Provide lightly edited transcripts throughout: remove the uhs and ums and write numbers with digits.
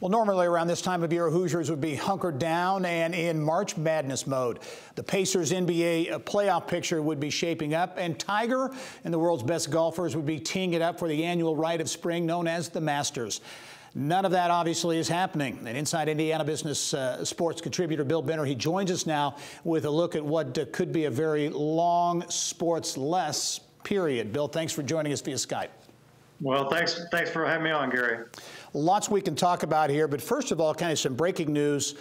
Well, normally around this time of year, Hoosiers would be hunkered down and in March Madness mode. The Pacers NBA playoff picture would be shaping up, and Tiger and the world's best golfers would be teeing it up for the annual rite of spring known as the Masters. None of that obviously is happening. And Inside Indiana Business sports contributor Bill Benner, he joins us now with a look at what could be a very long sports-less period. Bill, thanks for joining us via Skype. Well, thanks for having me on, Gary. Lots we can talk about here, but first of all, kind of some breaking news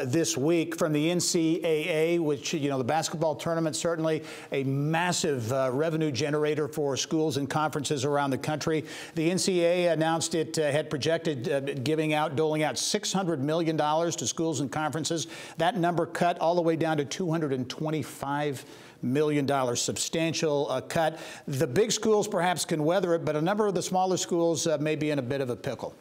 this week from the NCAA, which, you know, the basketball tournament, certainly a massive revenue generator for schools and conferences around the country. The NCAA announced it had projected doling out $600 million to schools and conferences. That number cut all the way down to $225 million, substantial cut. The big schools perhaps can weather it, but a number of the smaller schools may be in a bit of a pickle.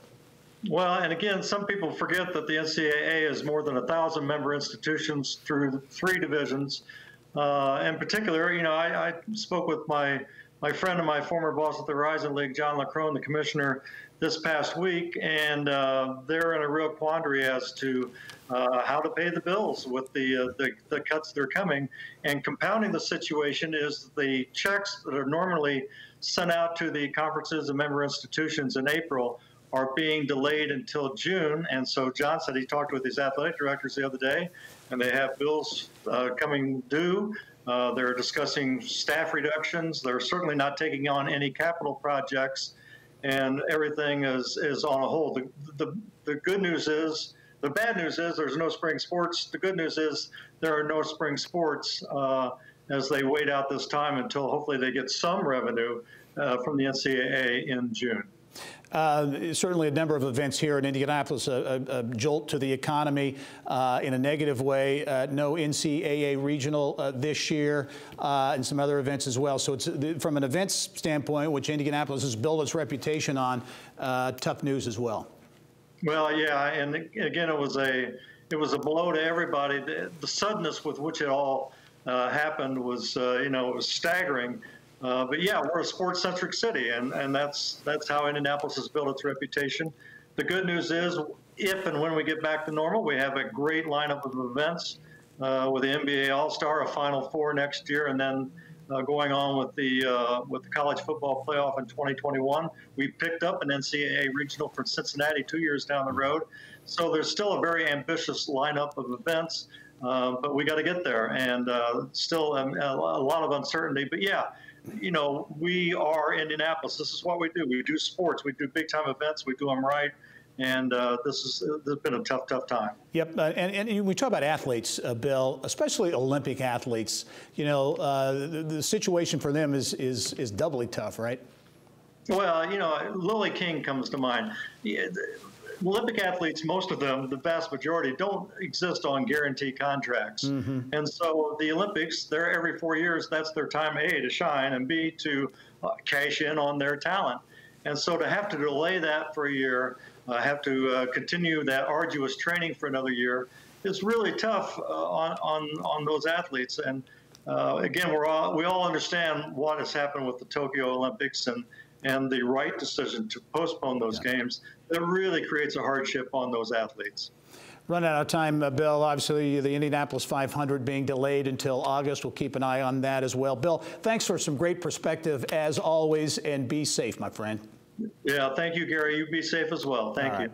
Well, and again, some people forget that the NCAA is more than 1,000 member institutions through 3 divisions. In particular, you know, I spoke with my friend and my former boss at the Horizon League, John LaCrone, the commissioner, this past week, and they're in a real quandary as to how to pay the bills with the cuts that are coming. And compounding the situation is the checks that are normally sent out to the conferences and member institutions in April are being delayed until June. And so John said he talked with his athletic directors the other day, and they have bills coming due. They're discussing staff reductions. They're certainly not taking on any capital projects, and everything is on a hold. The good news is, the bad news is there's no spring sports. The good news is there are no spring sports as they wait out this time until hopefully they get some revenue from the NCAA in June. Certainly a number of events here in Indianapolis, a jolt to the economy in a negative way. No NCAA regional this year, and some other events as well. So it's from an events standpoint, which Indianapolis has built its reputation on, tough news as well. Well, yeah, and again, it was a blow to everybody. The suddenness with which it all happened was, you know, it was staggering. But yeah, we're a sports-centric city, and that's how Indianapolis has built its reputation. The good news is, if and when we get back to normal, we have a great lineup of events with the NBA All-Star, a Final Four next year, and then going on with the college football playoff in 2021. We picked up an NCAA regional for Cincinnati 2 years down the road, so there's still a very ambitious lineup of events, but we got to get there, and still a lot of uncertainty. But yeah. You know, we are Indianapolis. This is what we do. We do sports. We do big-time events. We do them right. And this has been a tough time. Yep. And we talk about athletes, Bill, especially Olympic athletes. You know, the situation for them is doubly tough, right? Well, you know, Lily King comes to mind. Olympic athletes, most of them, the vast majority, don't exist on guaranteed contracts. Mm-hmm. And so the Olympics, they're every 4 years, that's their time, A, to shine, and B, to cash in on their talent. And so to have to delay that for a year, have to continue that arduous training for another year, is really tough on those athletes. And again, we all understand what has happened with the Tokyo Olympics and the right decision to postpone those games. That really creates a hardship on those athletes. Run out of time, Bill. Obviously, the Indianapolis 500 being delayed until August. We'll keep an eye on that as well. Bill, thanks for some great perspective as always, and be safe, my friend. Yeah, thank you, Gary. You be safe as well. Thank you.